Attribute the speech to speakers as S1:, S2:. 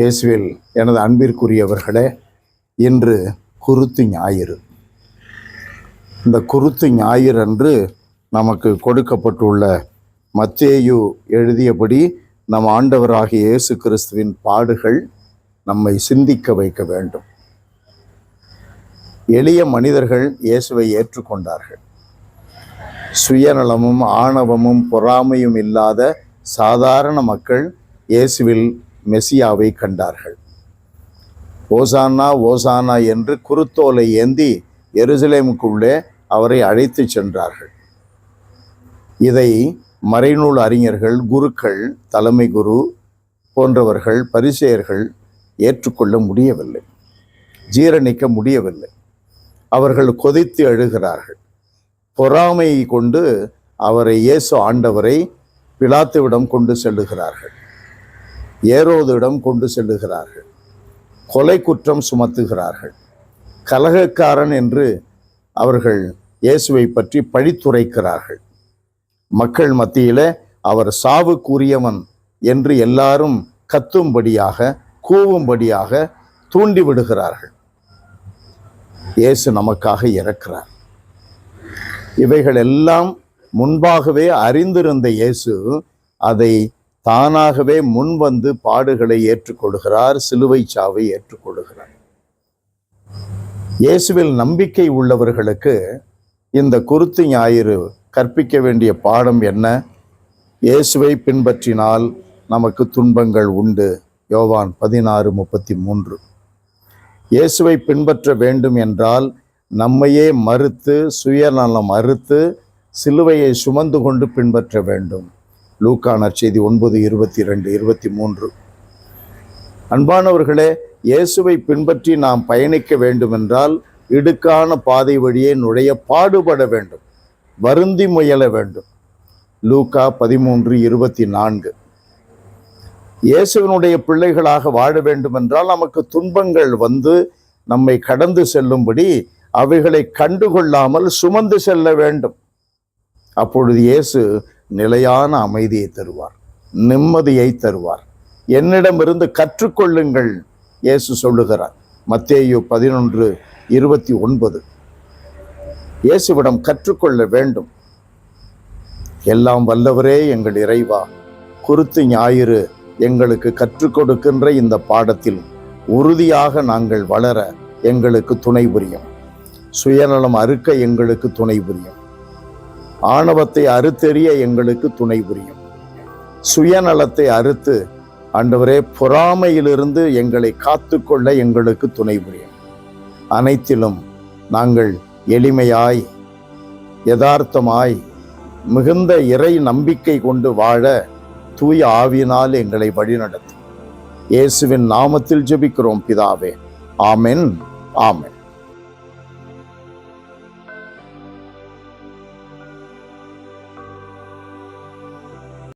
S1: இயேசுவில் எனது அன்பிற்குரியவர்களே, இன்று குருத்து ஞாயிறு. இந்த குருத்து ஞாயிறு அன்று நமக்கு கொடுக்கப்பட்டுள்ள மத்தேயு எழுதியபடி நம் ஆண்டவராகிய இயேசு கிறிஸ்துவின் பாடுகள் நம்மை சிந்திக்க வைக்க வேண்டும். எளிய மனிதர்கள் இயேசுவை ஏற்றுக்கொண்டார்கள். சுயநலமும் ஆணவமும் பொறாமையும் இல்லாத சாதாரண மக்கள் இயேசுவில் மெசியாவை கண்டார்கள். ஓசானா ஓசானா என்று குருத்தோலை ஏந்தி எருசலேமுக்குள்ளே அவரை அழைத்து சென்றார்கள். இதை மறைநூல் அறிஞர்கள், குருக்கள், தலைமை குரு போன்றவர்கள், பரிசேயர்கள் ஏற்றுக்கொள்ள முடியவில்லை, ஜீரணிக்க முடியவில்லை. அவர்கள் கொதித்து அழுகிறார்கள். பொறாமையை கொண்டு அவரை, இயேசு ஆண்டவரை பிலாத்துவிடம் கொண்டு செல்லுகிறார்கள், ஏரோதிடம் கொண்டு செல்லுகிறார்கள், கொலை குற்றம் சுமத்துகிறார்கள். கலகக்காரன் என்று அவர்கள் இயேசுவை பற்றி பழித்துரைக்கிறார்கள். மக்கள் மத்தியில் அவர் சாவுக்குரியவன் என்று எல்லாரும் கத்தும்படியாக, கூவும்படியாக தூண்டிவிடுகிறார்கள். இயேசு நமக்காக இறக்கிறார். இவைகள் எல்லாம் முன்பாகவே அறிந்திருந்த இயேசு அதை தானாகவே முன்வந்து பாடுகளை ஏற்றுக்கொள்கிறார், சிலுவை சாவை ஏற்றுக்கொள்கிறார். இயேசுவில் நம்பிக்கை உள்ளவர்களுக்கு இந்த குருத்து ஞாயிறு கற்பிக்க வேண்டிய பாடம் என்ன? இயேசுவை பின்பற்றினால் நமக்கு துன்பங்கள் உண்டு. யோவான் 16:33. இயேசுவை பின்பற்ற வேண்டும் என்றால் நம்மையே மறுத்து, சுயநலம் மறுத்து, சிலுவையை சுமந்து கொண்டு பின்பற்ற வேண்டும். லூக்கா நற்செய்தி 9:22-23. அன்பானவர்களே, இயேசுவை பின்பற்றி நாம் பயணிக்க வேண்டுமென்றால் இடுக்கான பாதை வழியே நுழைய பாடுபட வேண்டும், வருந்தி முயல வேண்டும். லூக்கா 13:24. இயேசுவினுடைய பிள்ளைகளாக வாழ வேண்டுமென்றால் நமக்கு துன்பங்கள் வந்து நம்மை கடந்து செல்லும்படி அவைகளை கண்டுகொள்ளாமல் சுமந்து செல்ல வேண்டும். அப்பொழுது இயேசு நிலையான அமைதியை தருவார், நிம்மதியை தருவார். என்னிடமிருந்து கற்றுக்கொள்ளுங்கள் இயேசு சொல்லுகிறார். மத்தேயு 11:29. இயேசுவிடம் கற்றுக்கொள்ள வேண்டும். எல்லாம் வல்லவரே எங்கள் இறைவா, குருத்து ஞாயிறு எங்களுக்கு கற்றுக் கொடுக்கின்ற இந்த பாடத்தில் உறுதியாக நாங்கள் வளர எங்களுக்கு துணை புரியும். சுயநலம் அறுக்க எங்களுக்கு துணை புரியும். ஆணவத்தை அறுத்தெறிய எங்களுக்கு துணை புரியும். சுயநலத்தை அறுத்து ஆண்டவரே பொறாமையிலிருந்து எங்களை காத்துக்கொள்ள எங்களுக்கு துணை புரியும். அனைத்திலும் நாங்கள் எளிமையாய், யதார்த்தமாய், மிகுந்த இறை நம்பிக்கை கொண்டு வாழ தூய ஆவியினால் எங்களை வழிநடத்தும். இயேசுவின் நாமத்தில் ஜெபிக்கிறோம் பிதாவே. ஆமென், ஆமென்.